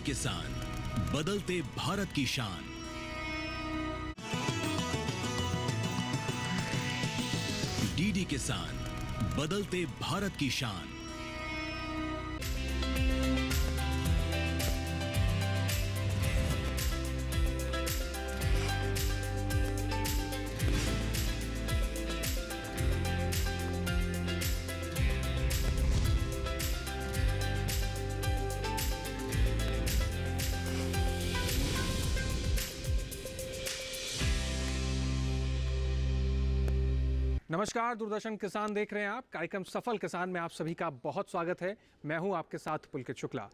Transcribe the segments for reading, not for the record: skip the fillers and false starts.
किसान, बदलते भारत की शान। डीडी किसान, बदलते भारत की शान। नमस्कार, दूरदर्शन किसान देख रहे हैं आप। कार्यक्रम सफल किसान में आप सभी का बहुत स्वागत है। मैं हूं आपके साथ पुलकित शुक्ला।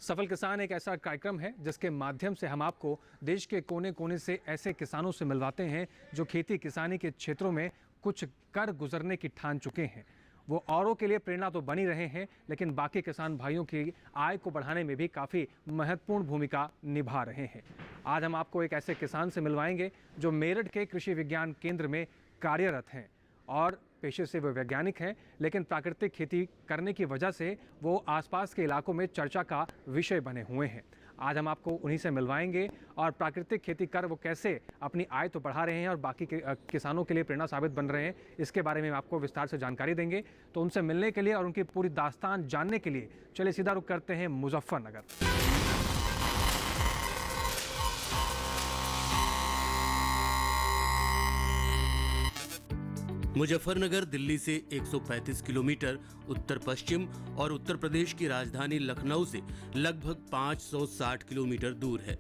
सफल किसान एक ऐसा कार्यक्रम है जिसके माध्यम से हम आपको देश के कोने कोने से ऐसे किसानों से मिलवाते हैं जो खेती किसानी के क्षेत्रों में कुछ कर गुजरने की ठान चुके हैं। वो औरों के लिए प्रेरणा तो बनी रहे हैं, लेकिन बाकी किसान भाइयों की आय को बढ़ाने में भी काफ़ी महत्वपूर्ण भूमिका निभा रहे हैं। आज हम आपको एक ऐसे किसान से मिलवाएंगे जो मेरठ के कृषि विज्ञान केंद्र में कार्यरत हैं और पेशे से वो वैज्ञानिक हैं, लेकिन प्राकृतिक खेती करने की वजह से वो आसपास के इलाकों में चर्चा का विषय बने हुए हैं। आज हम आपको उन्हीं से मिलवाएंगे और प्राकृतिक खेती कर वो कैसे अपनी आय तो बढ़ा रहे हैं और बाकी के किसानों के लिए प्रेरणा साबित बन रहे हैं, इसके बारे में आपको विस्तार से जानकारी देंगे। तो उनसे मिलने के लिए और उनकी पूरी दास्तान जानने के लिए चलिए सीधा रुख करते हैं मुजफ्फरनगर। मुजफ्फरनगर दिल्ली से 135 किलोमीटर उत्तर पश्चिम और उत्तर प्रदेश की राजधानी लखनऊ से लगभग 560 किलोमीटर दूर है।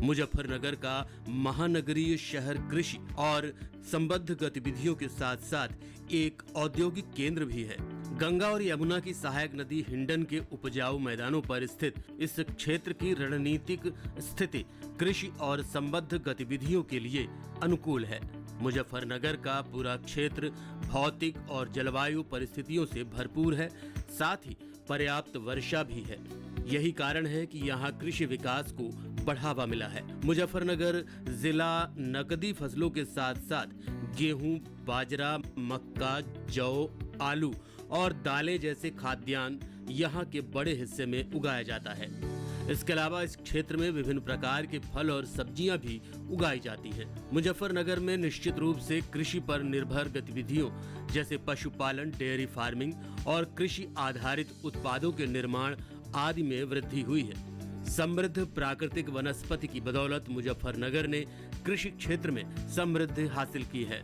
मुजफ्फरनगर का महानगरीय शहर कृषि और संबद्ध गतिविधियों के साथ साथ एक औद्योगिक केंद्र भी है। गंगा और यमुना की सहायक नदी हिंडन के उपजाऊ मैदानों पर स्थित इस क्षेत्र की रणनीतिक स्थिति कृषि और संबद्ध गतिविधियों के लिए अनुकूल है। मुजफ्फरनगर का पूरा क्षेत्र भौतिक और जलवायु परिस्थितियों से भरपूर है, साथ ही पर्याप्त वर्षा भी है। यही कारण है कि यहाँ कृषि विकास को बढ़ावा मिला है। मुजफ्फरनगर जिला नकदी फसलों के साथ साथ गेहूं, बाजरा, मक्का, जौ, आलू और दालें जैसे खाद्यान्न यहाँ के बड़े हिस्से में उगाया जाता है। इसके अलावा इस क्षेत्र में विभिन्न प्रकार के फल और सब्जियां भी उगाई जाती हैं। मुजफ्फरनगर में निश्चित रूप से कृषि पर निर्भर गतिविधियों जैसे पशुपालन, डेयरी फार्मिंग और कृषि आधारित उत्पादों के निर्माण आदि में वृद्धि हुई है। समृद्ध प्राकृतिक वनस्पति की बदौलत मुजफ्फरनगर ने कृषि क्षेत्र में समृद्धि हासिल की है।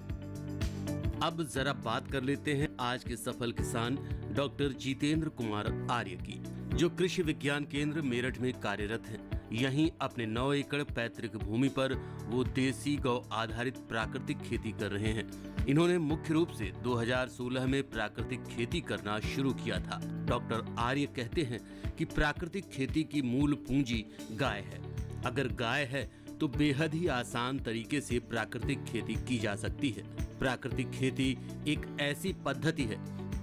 अब जरा बात कर लेते हैं आज के सफल किसान डॉक्टर जितेंद्र कुमार आर्य की, जो कृषि विज्ञान केंद्र मेरठ में कार्यरत हैं। यहीं अपने 9 एकड़ पैतृक भूमि पर वो देसी गौ आधारित प्राकृतिक खेती कर रहे हैं। इन्होंने मुख्य रूप से 2016 में प्राकृतिक खेती करना शुरू किया था। डॉक्टर आर्य कहते हैं कि प्राकृतिक खेती की मूल पूंजी गाय है। अगर गाय है तो बेहद ही आसान तरीके से प्राकृतिक खेती की जा सकती है। प्राकृतिक खेती एक ऐसी पद्धति है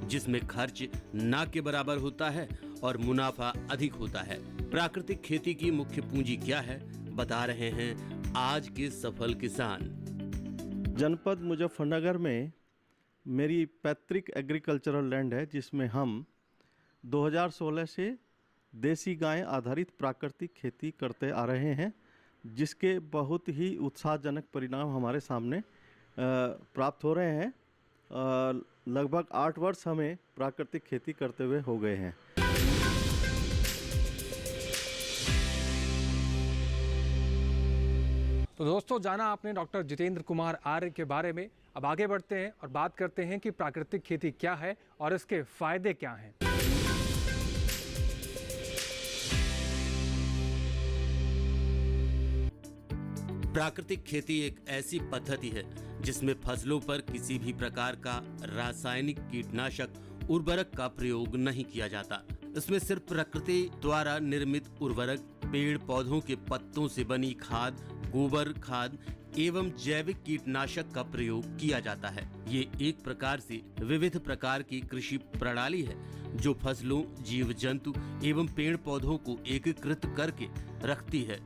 जिसमें खर्च ना के बराबर होता है और मुनाफा अधिक होता है। प्राकृतिक खेती की मुख्य पूंजी क्या है, बता रहे हैं आज के सफल किसान। जनपद मुजफ्फरनगर में मेरी पैतृक एग्रीकल्चरल लैंड है, जिसमें हम 2016 से देसी गाय आधारित प्राकृतिक खेती करते आ रहे हैं, जिसके बहुत ही उत्साहजनक परिणाम हमारे सामने प्राप्त हो रहे हैं। लगभग 8 वर्ष हमें प्राकृतिक खेती करते हुए हो गए हैं। तो दोस्तों, जाना आपने डॉक्टर जितेंद्र कुमार आर्य के बारे में। अब आगे बढ़ते हैं और बात करते हैं कि प्राकृतिक खेती क्या है और इसके फायदे क्या हैं। प्राकृतिक खेती एक ऐसी पद्धति है जिसमें फसलों पर किसी भी प्रकार का रासायनिक कीटनाशक उर्वरक का प्रयोग नहीं किया जाता। इसमें सिर्फ प्रकृति द्वारा निर्मित उर्वरक, पेड़ पौधों के पत्तों से बनी खाद, गोबर खाद एवं जैविक कीटनाशक का प्रयोग किया जाता है। ये एक प्रकार से विविध प्रकार की कृषि प्रणाली है जो फसलों, जीव जंतु एवं पेड़ पौधों को एकीकृत करके रखती है।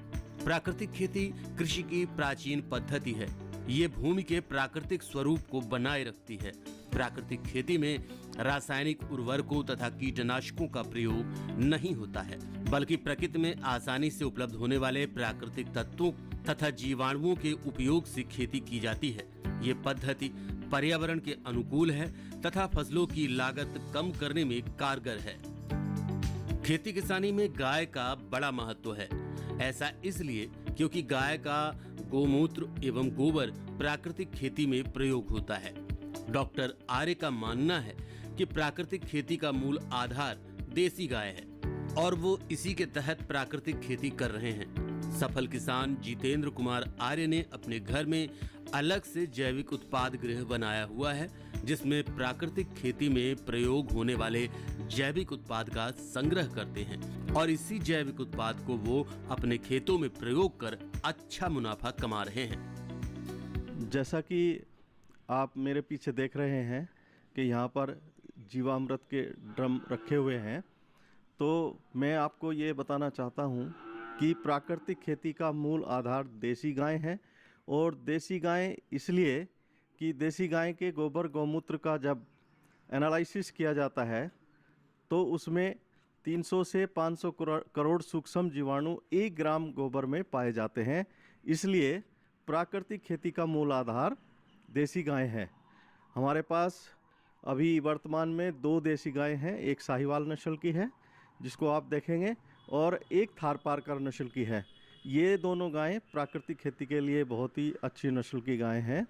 प्राकृतिक खेती कृषि की प्राचीन पद्धति है। ये भूमि के प्राकृतिक स्वरूप को बनाए रखती है। प्राकृतिक खेती में रासायनिक उर्वरकों तथा कीटनाशकों का प्रयोग नहीं होता है, बल्कि प्रकृति में आसानी से उपलब्ध होने वाले प्राकृतिक तत्वों तथा जीवाणुओं के उपयोग से खेती की जाती है। ये पद्धति पर्यावरण के अनुकूल है तथा फसलों की लागत कम करने में कारगर है। खेती किसानी में गाय का बड़ा महत्व है। ऐसा इसलिए क्योंकि गाय का गोमूत्र एवं गोबर प्राकृतिक खेती में प्रयोग होता है। डॉक्टर आर्य का मानना है कि प्राकृतिक खेती का मूल आधार देसी गाय है और वो इसी के तहत प्राकृतिक खेती कर रहे हैं। सफल किसान जितेंद्र कुमार आर्य ने अपने घर में अलग से जैविक उत्पाद गृह बनाया हुआ है, जिसमें प्राकृतिक खेती में प्रयोग होने वाले जैविक उत्पाद का संग्रह करते हैं और इसी जैविक उत्पाद को वो अपने खेतों में प्रयोग कर अच्छा मुनाफा कमा रहे हैं। जैसा कि आप मेरे पीछे देख रहे हैं कि यहाँ पर जीवामृत के ड्रम रखे हुए हैं, तो मैं आपको ये बताना चाहता हूँ कि प्राकृतिक खेती का मूल आधार देसी गाय है। और देसी गाय इसलिए कि देसी गाय के गोबर गौमूत्र का जब एनालिसिस किया जाता है तो उसमें 300 से 500 करोड़ सूक्ष्म जीवाणु 1 ग्राम गोबर में पाए जाते हैं। इसलिए प्राकृतिक खेती का मूल आधार देसी गाय है। हमारे पास अभी वर्तमान में 2 देसी गाय हैं, एक साहिवाल नस्ल की है जिसको आप देखेंगे और एक थारपारकर नस्ल की है। ये दोनों गायें प्राकृतिक खेती के लिए बहुत ही अच्छी नस्ल की गायें हैं।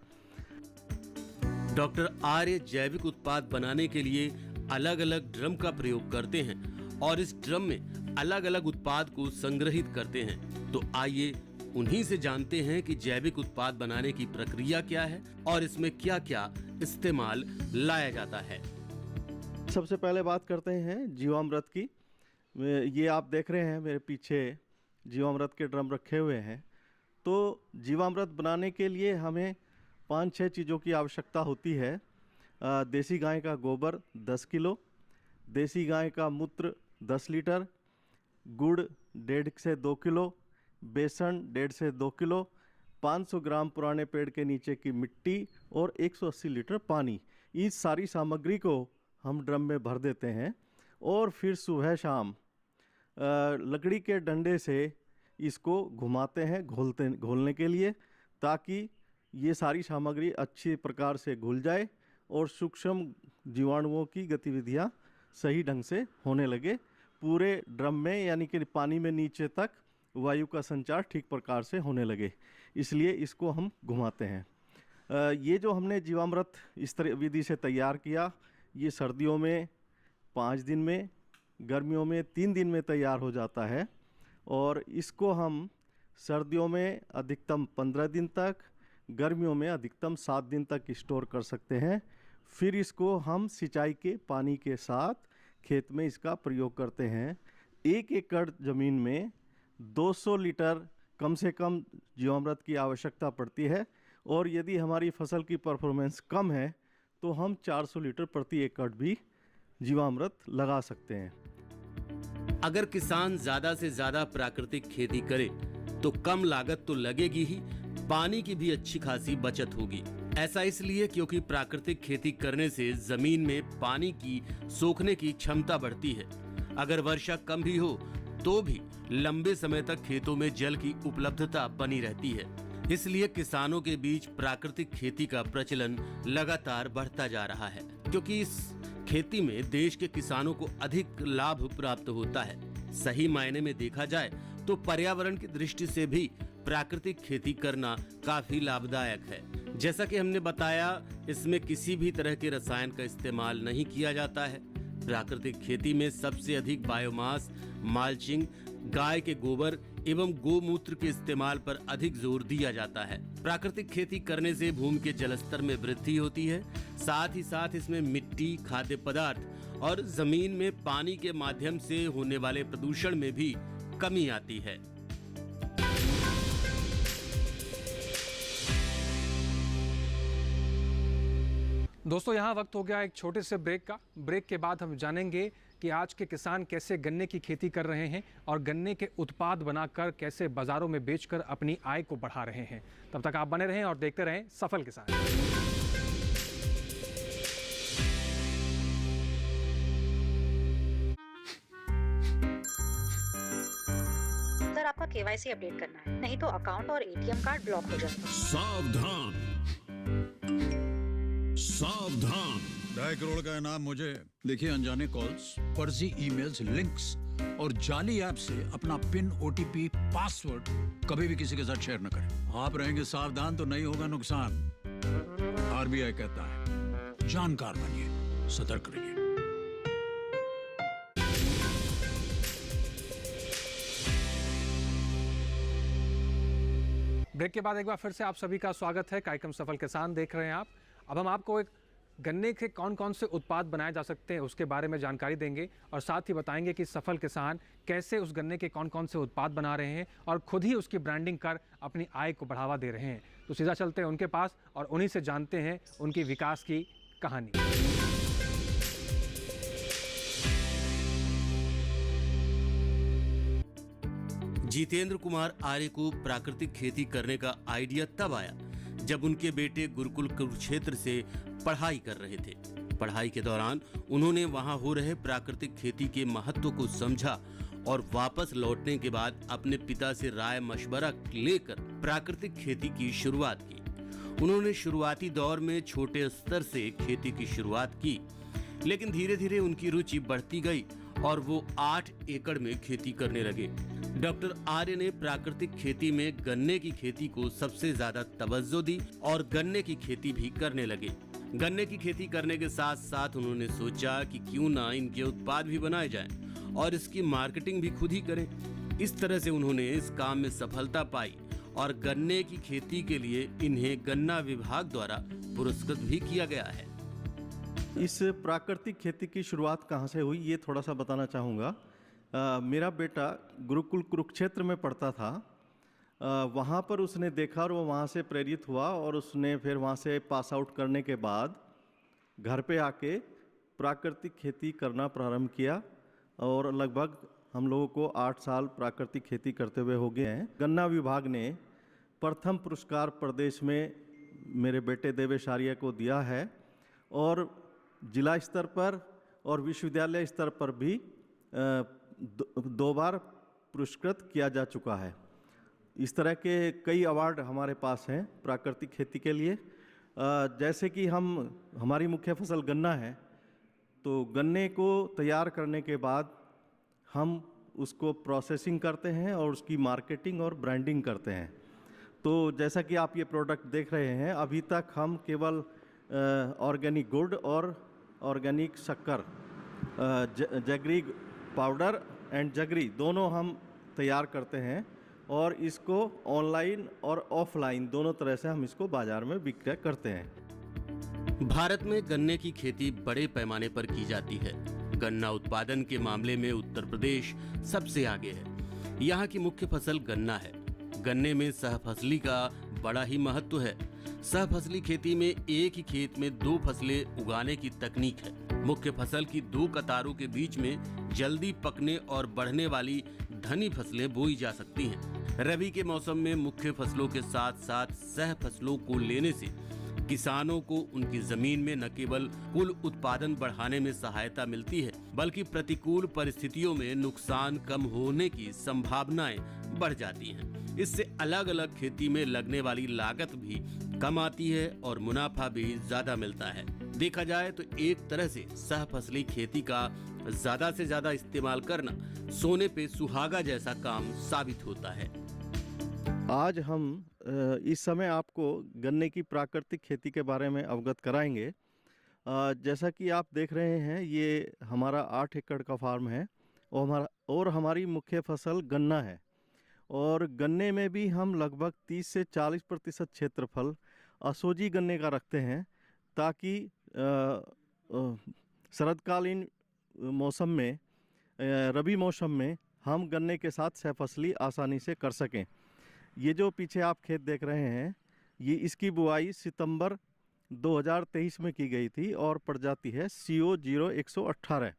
डॉक्टर आर्य जैविक उत्पाद बनाने के लिए अलग अलग ड्रम का प्रयोग करते हैं और इस ड्रम में अलग अलग उत्पाद को संग्रहित करते हैं। तो आइए उन्हीं से जानते हैं कि जैविक उत्पाद बनाने की प्रक्रिया क्या है और इसमें क्या क्या इस्तेमाल लाया जाता है। सबसे पहले बात करते हैं जीवामृत की। ये आप देख रहे हैं मेरे पीछे जीवामृत के ड्रम रखे हुए हैं। तो जीवामृत बनाने के लिए हमें 5-6 चीज़ों की आवश्यकता होती है। देसी गाय का गोबर 10 किलो, देसी गाय का मूत्र 10 लीटर, गुड़ 1.5 से 2 किलो, बेसन 1.5 से 2 किलो, 500 ग्राम पुराने पेड़ के नीचे की मिट्टी और 180 लीटर पानी। इस सारी सामग्री को हम ड्रम में भर देते हैं और फिर सुबह शाम लकड़ी के डंडे से इसको घुमाते हैं घोलने के लिए, ताकि ये सारी सामग्री अच्छी प्रकार से घुल जाए और सूक्ष्म जीवाणुओं की गतिविधियाँ सही ढंग से होने लगे। पूरे ड्रम में यानी कि पानी में नीचे तक वायु का संचार ठीक प्रकार से होने लगे, इसलिए इसको हम घुमाते हैं। ये जो हमने जीवामृत इस तरह विधि से तैयार किया, ये सर्दियों में 5 दिन में, गर्मियों में 3 दिन में तैयार हो जाता है और इसको हम सर्दियों में अधिकतम 15 दिन तक, गर्मियों में अधिकतम 7 दिन तक स्टोर कर सकते हैं। फिर इसको हम सिंचाई के पानी के साथ खेत में इसका प्रयोग करते हैं। 1 एकड़ ज़मीन में 200 लीटर कम से कम जीवामृत की आवश्यकता पड़ती है और यदि हमारी फसल की परफॉर्मेंस कम है तो हम 400 लीटर प्रति एकड़ भी जीवामृत लगा सकते हैं। अगर किसान ज्यादा से ज्यादा प्राकृतिक खेती करे तो कम लागत तो लगेगी ही, पानी की भी अच्छी खासी बचत होगी। ऐसा इसलिए क्योंकि प्राकृतिक खेती करने से जमीन में पानी की सोखने की क्षमता बढ़ती है। अगर वर्षा कम भी हो तो भी लंबे समय तक खेतों में जल की उपलब्धता बनी रहती है। इसलिए किसानों के बीच प्राकृतिक खेती का प्रचलन लगातार बढ़ता जा रहा है, क्योंकि इस खेती में देश के किसानों को अधिक लाभ प्राप्त होता है। सही मायने में देखा जाए तो पर्यावरण की दृष्टि से भी प्राकृतिक खेती करना काफी लाभदायक है। जैसा कि हमने बताया, इसमें किसी भी तरह के रसायन का इस्तेमाल नहीं किया जाता है। प्राकृतिक खेती में सबसे अधिक बायोमास, माल्चिंग, गाय के गोबर एवं गोमूत्र के इस्तेमाल पर अधिक जोर दिया जाता है। प्राकृतिक खेती करने से भूमि के जलस्तर में वृद्धि होती है, साथ ही साथ इसमें मिट्टी, खाद्य पदार्थ और जमीन में पानी के माध्यम से होने वाले प्रदूषण में भी कमी आती है। दोस्तों, यहाँ वक्त हो गया एक छोटे से ब्रेक का। ब्रेक के बाद हम जानेंगे कि आज के किसान कैसे गन्ने की खेती कर रहे हैं और गन्ने के उत्पाद बनाकर कैसे बाजारों में बेचकर अपनी आय को बढ़ा रहे हैं। तब तक आप बने रहें और देखते रहें सफल किसान। बार आपका केवाईसी अपडेट करना है, नहीं तो अकाउंट और एटीएम कार्ड ब्लॉक हो जाएगा। सावधान, सावधान। 2.5 करोड़ का इनाम मुझे। देखिए, अनजाने कॉल्स, फर्जी ईमेल्स, लिंक्स और जाली ऐप से अपना पिन, ओटीपी, पासवर्ड कभी भी किसी के साथ शेयर न करें। आप रहेंगे सावधान तो नहीं होगा नुकसान। आरबीआई कहता है, जानकार बनिए, सतर्क रहिए। ब्रेक के बाद एक बार फिर से आप सभी का स्वागत है। कार्यक्रम सफल किसान देख रहे हैं आप। अब हम आपको एक गन्ने के कौन कौन से उत्पाद बनाए जा सकते हैं उसके बारे में जानकारी देंगे और साथ ही बताएंगे कि सफल किसान कैसे उस गन्ने के कौन कौन से उत्पाद बना रहे हैं और खुद ही उसकी ब्रांडिंग कर अपनी आय को बढ़ावा दे रहे हैं। तो सीधा चलते हैं उनके पास और उन्हीं से जानते हैं उनकी विकास की कहानी। जितेंद्र कुमार आर्य को प्राकृतिक खेती करने का आइडिया तब आया जब उनके बेटे गुरुकुल कुरुक्षेत्र से पढ़ाई कर रहे थे। पढ़ाई के दौरान उन्होंने वहां हो रहे प्राकृतिक खेती के महत्व को समझा और वापस लौटने के बाद अपने पिता से राय मशवरा लेकर प्राकृतिक खेती की शुरुआत की। उन्होंने शुरुआती दौर में छोटे स्तर से खेती की शुरुआत की, लेकिन धीरे धीरे उनकी रुचि बढ़ती गई और वो 8 एकड़ में खेती करने लगे। डॉक्टर आर्य ने प्राकृतिक खेती में गन्ने की खेती को सबसे ज्यादा तवज्जो दी और गन्ने की खेती भी करने लगे। गन्ने की खेती करने के साथ साथ उन्होंने सोचा कि क्यों ना इनके उत्पाद भी बनाए जाएं और इसकी मार्केटिंग भी खुद ही करें। इस तरह से उन्होंने इस काम में सफलता पाई और गन्ने की खेती के लिए इन्हें गन्ना विभाग द्वारा पुरस्कृत भी किया गया है। इस प्राकृतिक खेती की शुरुआत कहाँ से हुई ये थोड़ा सा बताना चाहूँगा। मेरा बेटा गुरुकुल कुरुक्षेत्र में पढ़ता था। वहाँ पर उसने देखा और वो वहाँ से प्रेरित हुआ और उसने फिर वहाँ से पास आउट करने के बाद घर पे आके प्राकृतिक खेती करना प्रारंभ किया और लगभग हम लोगों को 8 साल प्राकृतिक खेती करते हुए हो गए हैं। गन्ना विभाग ने प्रथम पुरस्कार प्रदेश में मेरे बेटे देवेश आर्य को दिया है और जिला स्तर पर और विश्वविद्यालय स्तर पर भी 2 बार पुरस्कृत किया जा चुका है। इस तरह के कई अवार्ड हमारे पास हैं प्राकृतिक खेती के लिए। जैसे कि हमारी मुख्य फसल गन्ना है, तो गन्ने को तैयार करने के बाद हम उसको प्रोसेसिंग करते हैं और उसकी मार्केटिंग और ब्रांडिंग करते हैं। तो जैसा कि आप ये प्रोडक्ट देख रहे हैं, अभी तक हम केवल ऑर्गेनिक गुड़ और ऑर्गेनिक शक्कर, जगरी पाउडर एंड जगरी दोनों हम तैयार करते हैं और इसको ऑनलाइन और ऑफलाइन दोनों तरह से हम इसको बाजार में विक्रय करते हैं। भारत में गन्ने की खेती बड़े पैमाने पर की जाती है। गन्ना उत्पादन के मामले में उत्तर प्रदेश सबसे आगे है। यहाँ की मुख्य फसल गन्ना है। गन्ने में सहफसली का बड़ा ही महत्व है। सहफसली खेती में एक ही खेत में 2 फसलें उगाने की तकनीक है। मुख्य फसल की 2 कतारों के बीच में जल्दी पकने और बढ़ने वाली धनी फसलें बोई जा सकती हैं। रबी के मौसम में मुख्य फसलों के साथ साथ सह फसलों को लेने से किसानों को उनकी जमीन में न केवल कुल उत्पादन बढ़ाने में सहायता मिलती है, बल्कि प्रतिकूल परिस्थितियों में नुकसान कम होने की संभावनाएं बढ़ जाती हैं। इससे अलग अलग खेती में लगने वाली लागत भी कम आती है और मुनाफा भी ज्यादा मिलता है। देखा जाए तो एक तरह से सहफसली खेती का ज्यादा से ज्यादा इस्तेमाल करना सोने पे सुहागा जैसा काम साबित होता है। आज हम इस समय आपको गन्ने की प्राकृतिक खेती के बारे में अवगत कराएंगे। जैसा कि आप देख रहे हैं, ये हमारा 8 एकड़ का फार्म है और हमारी मुख्य फसल गन्ना है और गन्ने में भी हम लगभग 30 से 40% क्षेत्रफल असोजी गन्ने का रखते हैं ताकि शरदकालीन मौसम में, रबी मौसम में हम गन्ने के साथ सहफसली आसानी से कर सकें। ये जो पीछे आप खेत देख रहे हैं, ये इसकी बुआई सितंबर 2023 में की गई थी और प्रजाति है CO0118।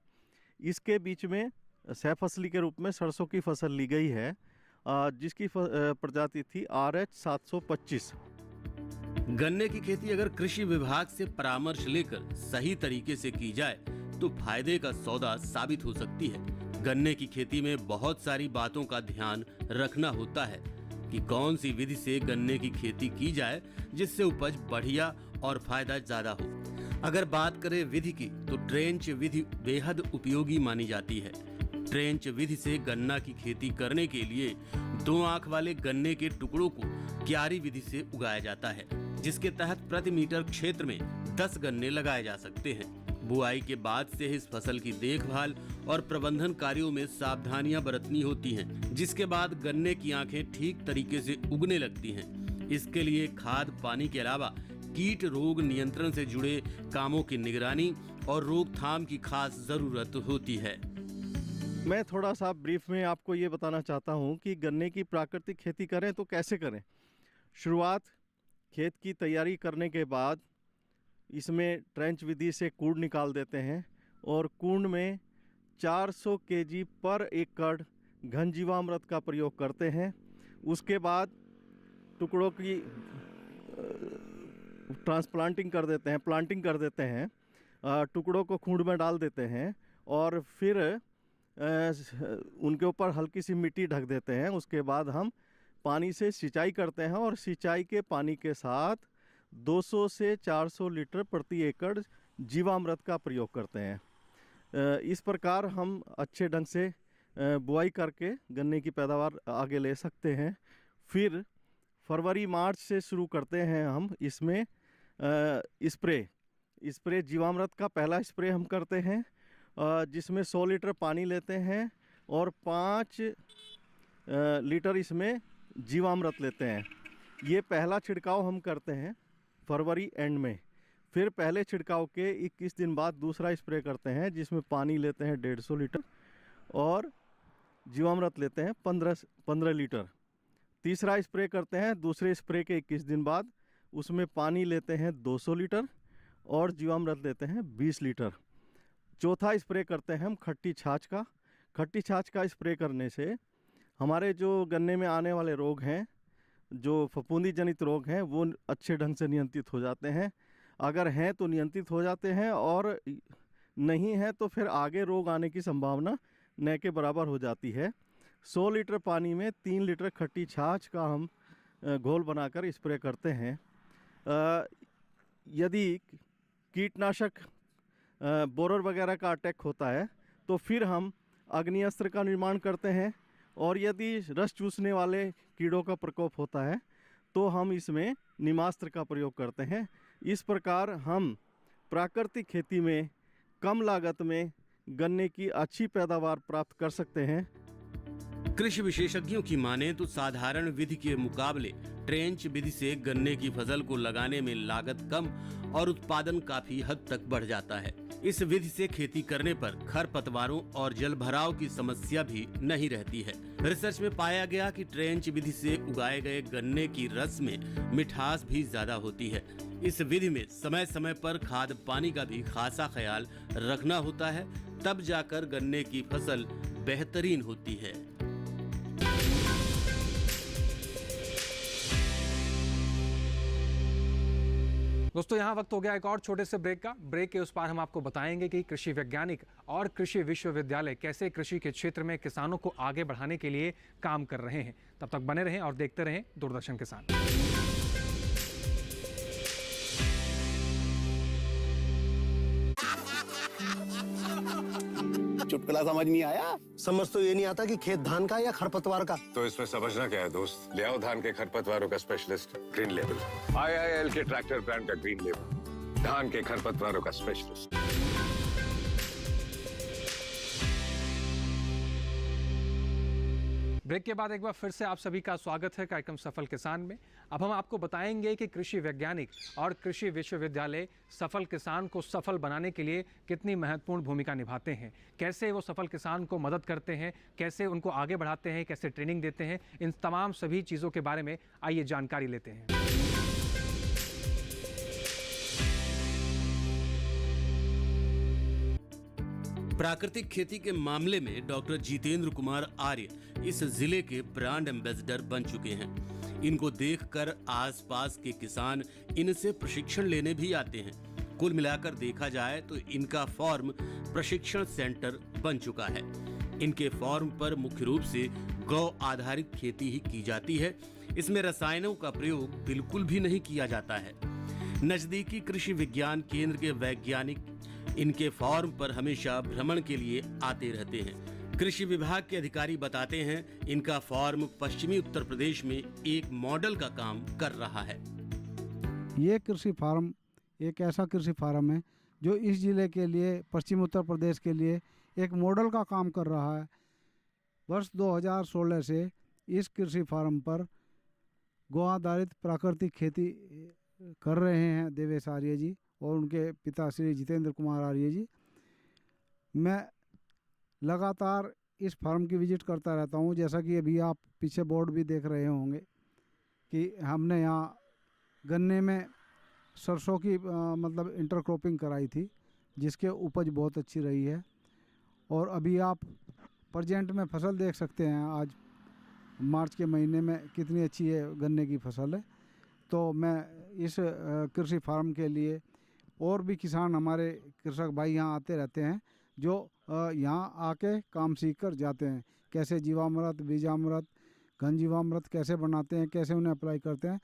इसके बीच में सहफसली के रूप में सरसों की फसल ली गई है जिसकी प्रजाति थी RH 725। गन्ने की खेती अगर कृषि विभाग से परामर्श लेकर सही तरीके से की जाए तो फायदे का सौदा साबित हो सकती है। गन्ने की खेती में बहुत सारी बातों का ध्यान रखना होता है कि कौन सी विधि से गन्ने की खेती की जाए जिससे उपज बढ़िया और फायदा ज्यादा हो। अगर बात करें विधि की तो ट्रेंच विधि बेहद उपयोगी मानी जाती है। ट्रेंच विधि से गन्ना की खेती करने के लिए 2 आंख वाले गन्ने के टुकड़ों को क्यारी विधि से उगाया जाता है, जिसके तहत प्रति मीटर क्षेत्र में 10 गन्ने लगाए जा सकते हैं। बुआई के बाद से इस फसल की देखभाल और प्रबंधन कार्यों में सावधानियां बरतनी होती हैं, जिसके बाद गन्ने की आंखें ठीक तरीके से उगने लगती हैं। इसके लिए खाद पानी के अलावा कीट रोग नियंत्रण से जुड़े कामों की निगरानी और रोकथाम की खास जरूरत होती है। मैं थोड़ा सा ब्रीफ में आपको ये बताना चाहता हूँ कि गन्ने की प्राकृतिक खेती करें तो कैसे करें। शुरुआत खेत की तैयारी करने के बाद इसमें ट्रेंच विधि से कूड़ निकाल देते हैं और कूड़ में 400 केजी पर एकड़ घन जीवामृत का प्रयोग करते हैं। उसके बाद टुकड़ों की ट्रांसप्लांटिंग कर देते हैं, प्लांटिंग कर देते हैं, टुकड़ों को खूंड में डाल देते हैं और फिर उनके ऊपर हल्की सी मिट्टी ढक देते हैं। उसके बाद हम पानी से सिंचाई करते हैं और सिंचाई के पानी के साथ 200 से 400 लीटर प्रति एकड़ जीवामृत का प्रयोग करते हैं। इस प्रकार हम अच्छे ढंग से बुआई करके गन्ने की पैदावार आगे ले सकते हैं। फिर फरवरी मार्च से शुरू करते हैं हम इसमें स्प्रे जीवामृत का पहला स्प्रे हम करते हैं, जिसमें 100 लीटर पानी लेते हैं और 5 लीटर इसमें जीवामृत लेते हैं। ये पहला छिड़काव हम करते हैं फरवरी एंड में। फिर पहले छिड़काव के 21 दिन बाद दूसरा स्प्रे करते हैं, जिसमें पानी लेते हैं 150 लीटर और जीवामृत लेते हैं 15 लीटर। तीसरा स्प्रे करते हैं दूसरे स्प्रे के 21 दिन बाद, उसमें पानी लेते हैं 200 लीटर और जीवामृत लेते हैं 20 लीटर। चौथा स्प्रे करते हैं हम खट्टी छाछ का। खट्टी छाछ का स्प्रे करने से हमारे जो गन्ने में आने वाले रोग हैं, जो फफूंदी जनित रोग हैं, वो अच्छे ढंग से नियंत्रित हो जाते हैं। अगर हैं तो नियंत्रित हो जाते हैं और नहीं है तो फिर आगे रोग आने की संभावना न के बराबर हो जाती है। 100 लीटर पानी में 3 लीटर खट्टी छाछ का हम घोल बनाकर स्प्रे करते हैं। यदि कीटनाशक बोरर वगैरह का अटैक होता है तो फिर हम अग्निअस्त्र का निर्माण करते हैं, और यदि रस चूसने वाले कीड़ों का प्रकोप होता है तो हम इसमें नीमास्त्र का प्रयोग करते हैं। इस प्रकार हम प्राकृतिक खेती में कम लागत में गन्ने की अच्छी पैदावार प्राप्त कर सकते हैं। कृषि विशेषज्ञों की माने तो साधारण विधि के मुकाबले ट्रेंच विधि से गन्ने की फसल को लगाने में लागत कम और उत्पादन काफी हद तक बढ़ जाता है। इस विधि से खेती करने पर खरपतवारों और जल भराव की समस्या भी नहीं रहती है। रिसर्च में पाया गया कि ट्रेंच विधि से उगाए गए गन्ने की रस में मिठास भी ज्यादा होती है। इस विधि में समय समय पर खाद पानी का भी खासा ख्याल रखना होता है, तब जाकर गन्ने की फसल बेहतरीन होती है। दोस्तों, यहाँ वक्त हो गया एक और छोटे से ब्रेक का। ब्रेक के उस पार हम आपको बताएंगे कि कृषि वैज्ञानिक और कृषि विश्वविद्यालय कैसे कृषि के क्षेत्र में किसानों को आगे बढ़ाने के लिए काम कर रहे हैं। तब तक बने रहें और देखते रहें दूरदर्शन किसान। चुटकुला समझ नहीं आया? समझ तो ये नहीं आता कि खेत धान का या खरपतवार का। तो इसमें समझना क्या है दोस्त? ले आओ धान के खरपतवारों का स्पेशलिस्ट ग्रीन लेवल। IIL के ट्रैक्टर ब्रांड का ग्रीन लेवल, धान के खरपतवारों का स्पेशलिस्ट। ब्रेक के बाद एक बार फिर से आप सभी का स्वागत है कार्यक्रम सफल किसान में। अब हम आपको बताएंगे कि कृषि वैज्ञानिक और कृषि विश्वविद्यालय सफल किसान को सफल बनाने के लिए कितनी महत्वपूर्ण भूमिका निभाते हैं, कैसे वो सफल किसान को मदद करते हैं, कैसे उनको आगे बढ़ाते हैं, कैसे ट्रेनिंग देते हैं। इन तमाम सभी चीज़ों के बारे में आइए जानकारी लेते हैं। प्राकृतिक खेती के मामले में डॉक्टर जितेंद्र कुमार आर्य इस जिले के ब्रांड एम्बेसडर बन चुके हैं। इनको देखकर आसपास के किसान इनसे प्रशिक्षण लेने भी आते हैं। कुल मिलाकर देखा जाए तो इनका फॉर्म प्रशिक्षण सेंटर बन चुका है। इनके फार्म पर मुख्य रूप से गौ आधारित खेती ही की जाती है। इसमें रसायनों का प्रयोग बिल्कुल भी नहीं किया जाता है। नजदीकी कृषि विज्ञान केंद्र के वैज्ञानिक इनके फार्म पर हमेशा भ्रमण के लिए आते रहते हैं। कृषि विभाग के अधिकारी बताते हैं, इनका फार्म पश्चिमी उत्तर प्रदेश में एक मॉडल का काम कर रहा है। ये कृषि फार्म एक ऐसा कृषि फार्म है जो इस जिले के लिए, पश्चिमी उत्तर प्रदेश के लिए एक मॉडल का काम कर रहा है। वर्ष 2016 से इस कृषि फार्म पर गौ आधारित प्राकृतिक खेती कर रहे हैं देवेश आर्य जी और उनके पिता श्री जितेंद्र कुमार आर्य जी। मैं लगातार इस फार्म की विजिट करता रहता हूँ। जैसा कि अभी आप पीछे बोर्ड भी देख रहे होंगे कि हमने यहाँ गन्ने में सरसों की मतलब इंटरक्रॉपिंग कराई थी, जिसके उपज बहुत अच्छी रही है। और अभी आप प्रेजेंट में फसल देख सकते हैं, आज मार्च के महीने में कितनी अच्छी है गन्ने की फसल है। तो मैं इस कृषि फार्म के लिए, और भी किसान हमारे कृषक भाई यहाँ आते रहते हैं जो यहाँ आके काम सीख कर जाते हैं, कैसे जीवामृत, बीजामृत, घन जीवामृत कैसे बनाते हैं, कैसे उन्हें अप्लाई करते हैं।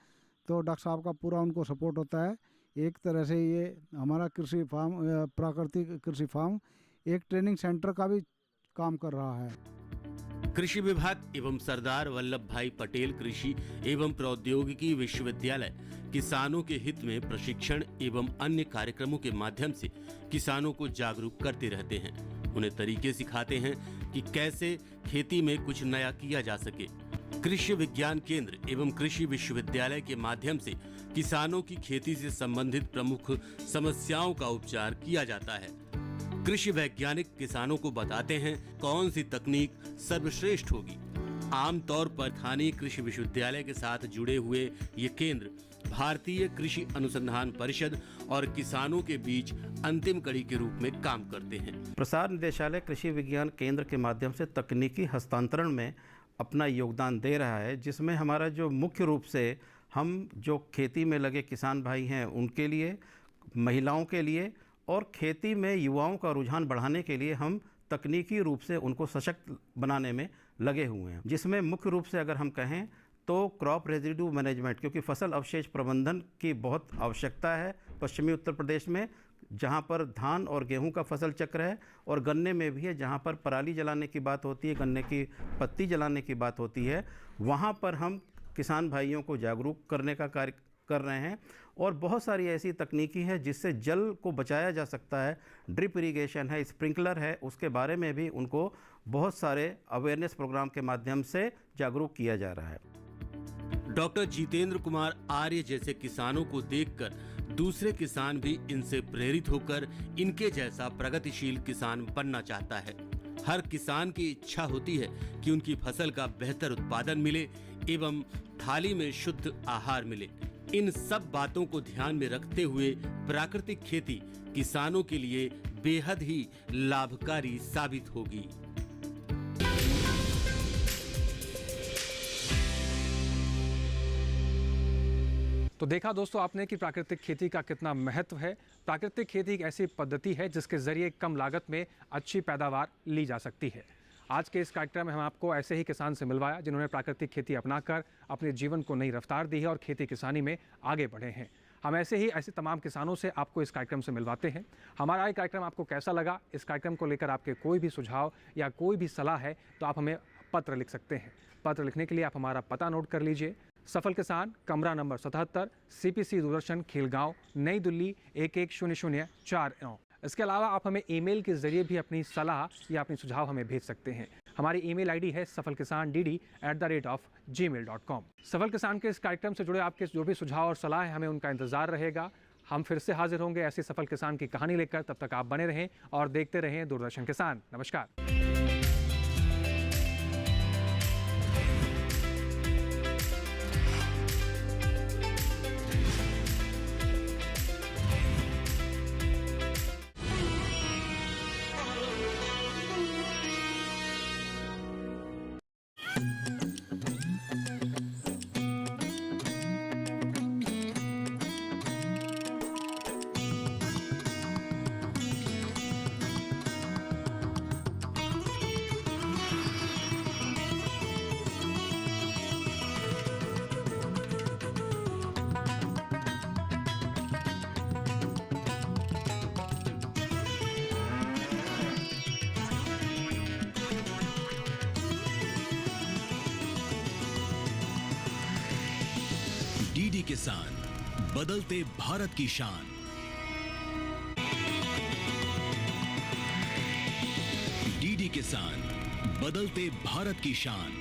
तो डॉक्टर साहब का पूरा उनको सपोर्ट होता है। एक तरह से ये हमारा कृषि फार्म, प्राकृतिक कृषि फार्म एक ट्रेनिंग सेंटर का भी काम कर रहा है। कृषि विभाग एवं सरदार वल्लभ भाई पटेल कृषि एवं प्रौद्योगिकी विश्वविद्यालय किसानों के हित में प्रशिक्षण एवं अन्य कार्यक्रमों के माध्यम से किसानों को जागरूक करते रहते हैं। उन्हें तरीके सिखाते हैं कि कैसे खेती में कुछ नया किया जा सके। कृषि विज्ञान केंद्र एवं कृषि विश्वविद्यालय के माध्यम से किसानों की खेती से संबंधित प्रमुख समस्याओं का उपचार किया जाता है। कृषि वैज्ञानिक किसानों को बताते हैं कौन सी तकनीक सर्वश्रेष्ठ होगी। आमतौर पर स्थानीय कृषि विश्वविद्यालय के साथ जुड़े हुए ये केंद्र भारतीय कृषि अनुसंधान परिषद और किसानों के बीच अंतिम कड़ी के रूप में काम करते हैं। प्रसार निदेशालय कृषि विज्ञान केंद्र के माध्यम से तकनीकी हस्तांतरण में अपना योगदान दे रहा है, जिसमें हमारा जो मुख्य रूप से हम जो खेती में लगे किसान भाई हैं उनके लिए, महिलाओं के लिए और खेती में युवाओं का रुझान बढ़ाने के लिए हम तकनीकी रूप से उनको सशक्त बनाने में लगे हुए हैं। जिसमें मुख्य रूप से अगर हम कहें तो क्रॉप रेजिड्यू मैनेजमेंट, क्योंकि फसल अवशेष प्रबंधन की बहुत आवश्यकता है पश्चिमी उत्तर प्रदेश में, जहां पर धान और गेहूं का फसल चक्र है और गन्ने में भी है। जहां पर पराली जलाने की बात होती है, गन्ने की पत्ती जलाने की बात होती है, वहां पर हम किसान भाइयों को जागरूक करने का कार्य कर रहे हैं। और बहुत सारी ऐसी तकनीकी है जिससे जल को बचाया जा सकता है। ड्रिप इरिगेशन है, स्प्रिंकलर है, उसके बारे में भी उनको बहुत सारे अवेयरनेस प्रोग्राम के माध्यम से जागरूक किया जा रहा है। डॉक्टर जितेंद्र कुमार आर्य जैसे किसानों को देखकर दूसरे किसान भी इनसे प्रेरित होकर इनके जैसा प्रगतिशील किसान बनना चाहता है। हर किसान की इच्छा होती है कि उनकी फसल का बेहतर उत्पादन मिले एवं थाली में शुद्ध आहार मिले। इन सब बातों को ध्यान में रखते हुए प्राकृतिक खेती किसानों के लिए बेहद ही लाभकारी साबित होगी। तो देखा दोस्तों आपने कि प्राकृतिक खेती का कितना महत्व है। प्राकृतिक खेती एक ऐसी पद्धति है जिसके जरिए कम लागत में अच्छी पैदावार ली जा सकती है। आज के इस कार्यक्रम में हम आपको ऐसे ही किसान से मिलवाया जिन्होंने प्राकृतिक खेती अपनाकर अपने जीवन को नई रफ्तार दी है और खेती किसानी में आगे बढ़े हैं। हम ऐसे तमाम किसानों से आपको इस कार्यक्रम से मिलवाते हैं। हमारा ये कार्यक्रम आपको कैसा लगा? इस कार्यक्रम को लेकर आपके कोई भी सुझाव या कोई भी सलाह है तो आप हमें पत्र लिख सकते हैं। पत्र लिखने के लिए आप हमारा पता नोट कर लीजिए। सफल किसान, कमरा नंबर 77, CPC दूरदर्शन, खेलगांव, नई दिल्ली 110049। इसके अलावा आप हमें ईमेल के जरिए भी अपनी सलाह या अपनी सुझाव हमें भेज सकते हैं। हमारी ईमेल आईडी है safalkisandd@gmail.com। सफल किसान के इस कार्यक्रम से जुड़े आपके जो भी सुझाव और सलाह है, हमें उनका इंतजार रहेगा। हम फिर से हाजिर होंगे ऐसी सफल किसान की कहानी लेकर। तब तक आप बने रहें और देखते रहें दूरदर्शन किसान। नमस्कार। डीडी किसान, बदलते भारत की शान। डीडी किसान, बदलते भारत की शान।